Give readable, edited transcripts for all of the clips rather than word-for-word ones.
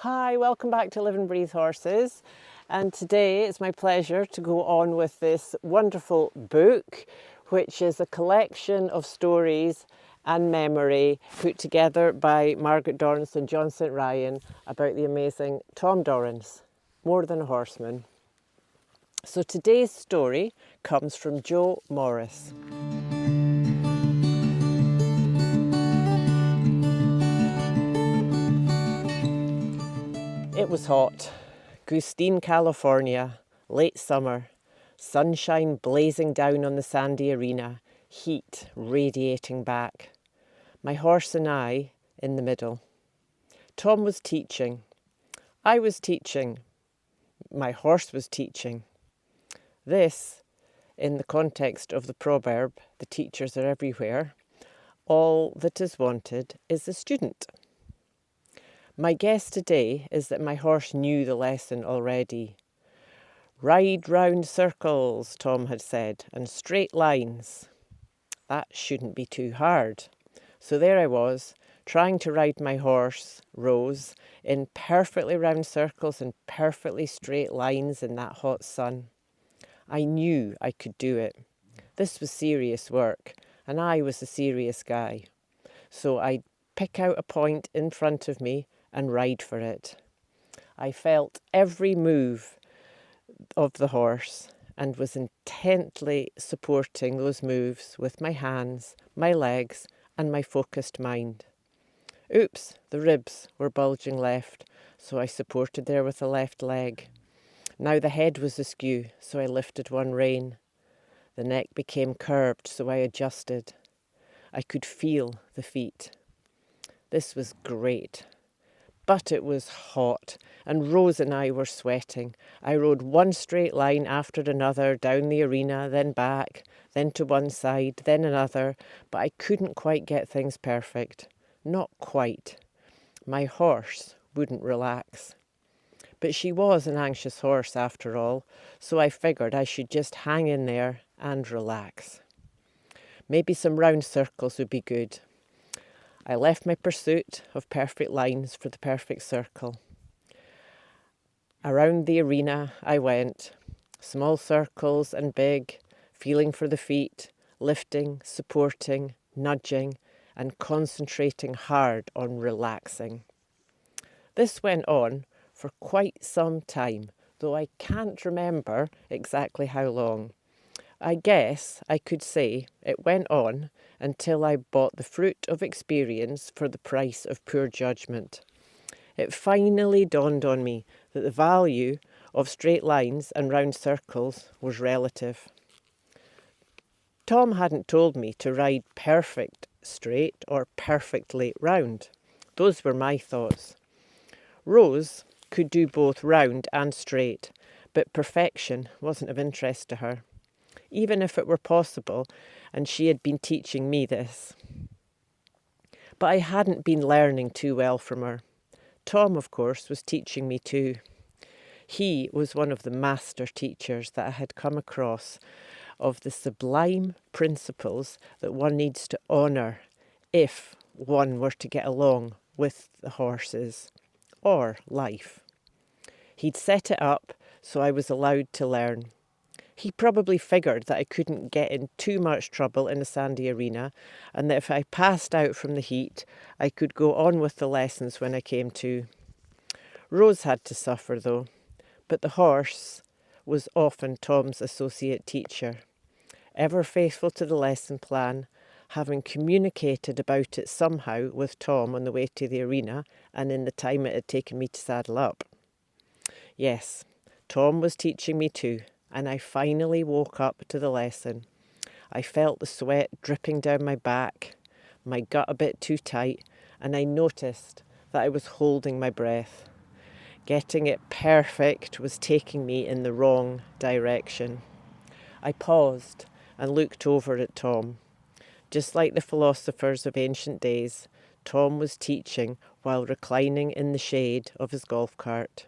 Hi, welcome back to Live and Breathe Horses. And today it's my pleasure to go on with this wonderful book, which is a collection of stories and memory put together by Margaret, Dorrance and John St. Ryan about the amazing Tom Dorrance, More Than a Horseman. So today's story comes from Jo Morris. It was hot. Gustine, California, late summer, sunshine blazing down on the sandy arena, heat radiating back. My horse and I in the middle. Tom was teaching. I was teaching. My horse was teaching. This, in the context of the proverb, the teachers are everywhere, all that is wanted is a student. My guess today is that my horse knew the lesson already. Ride round circles, Tom had said, and straight lines. That shouldn't be too hard. So there I was, trying to ride my horse, Rose, in perfectly round circles and perfectly straight lines in that hot sun. I knew I could do it. This was serious work, and I was a serious guy. So I'd pick out a point in front of me and ride for it. I felt every move of the horse and was intently supporting those moves with my hands, my legs and my focused mind. Oops, the ribs were bulging left, so I supported there with the left leg. Now the head was askew, so I lifted one rein. The neck became curved, so I adjusted. I could feel the feet. This was great. But it was hot, and Rose and I were sweating. I rode one straight line after another down the arena, then back, then to one side, then another, but I couldn't quite get things perfect. Not quite. My horse wouldn't relax. But she was an anxious horse after all, so I figured I should just hang in there and relax. Maybe some round circles would be good. I left my pursuit of perfect lines for the perfect circle. Around the arena I went, small circles and big, feeling for the feet, lifting, supporting, nudging, and concentrating hard on relaxing. This went on for quite some time, though I can't remember exactly how long. I guess I could say it went on until I bought the fruit of experience for the price of poor judgment. It finally dawned on me that the value of straight lines and round circles was relative. Tom hadn't told me to ride perfect straight or perfectly round. Those were my thoughts. Rose could do both round and straight, but perfection wasn't of interest to her, even if it were possible, and she had been teaching me this. But I hadn't been learning too well from her. Tom, of course, was teaching me too. He was one of the master teachers that I had come across of the sublime principles that one needs to honour if one were to get along with the horses or life. He'd set it up so I was allowed to learn. He probably figured that I couldn't get in too much trouble in a sandy arena, and that if I passed out from the heat, I could go on with the lessons when I came to. Rose had to suffer though, but the horse was often Tom's associate teacher, ever faithful to the lesson plan, having communicated about it somehow with Tom on the way to the arena and in the time it had taken me to saddle up. Yes, Tom was teaching me too. And I finally woke up to the lesson. I felt the sweat dripping down my back, my gut a bit too tight, and I noticed that I was holding my breath. Getting it perfect was taking me in the wrong direction. I paused and looked over at Tom. Just like the philosophers of ancient days, Tom was teaching while reclining in the shade of his golf cart.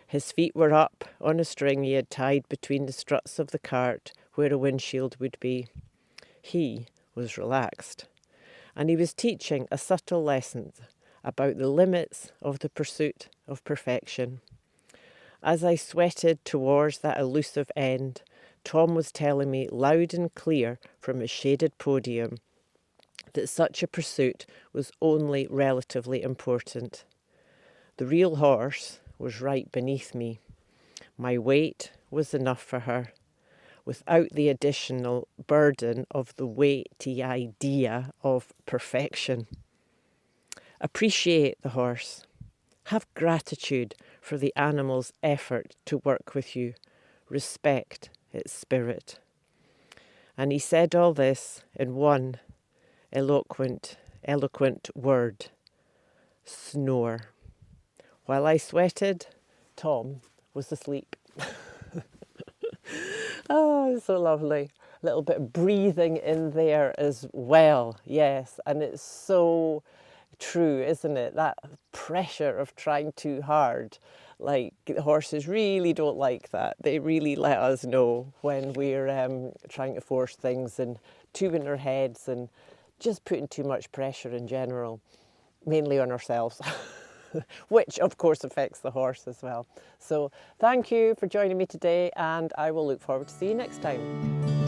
His feet were up on a string he had tied between the struts of the cart where a windshield would be. He was relaxed, and he was teaching a subtle lesson about the limits of the pursuit of perfection. As I sweated towards that elusive end, Tom was telling me loud and clear from his shaded podium that such a pursuit was only relatively important. The real horse was right beneath me. My weight was enough for her, without the additional burden of the weighty idea of perfection. Appreciate the horse. Have gratitude for the animal's effort to work with you. Respect its spirit. And he said all this in one eloquent word: snore. While I sweated, Tom was asleep. Oh, so lovely. A little bit of breathing in there as well. Yes, and it's so true, isn't it? That pressure of trying too hard. Like, horses really don't like that. They really let us know when we're trying to force things and too in our heads and just putting too much pressure in general, mainly on ourselves. Which of course affects the horse as well. So thank you for joining me today, and I will look forward to see you next time.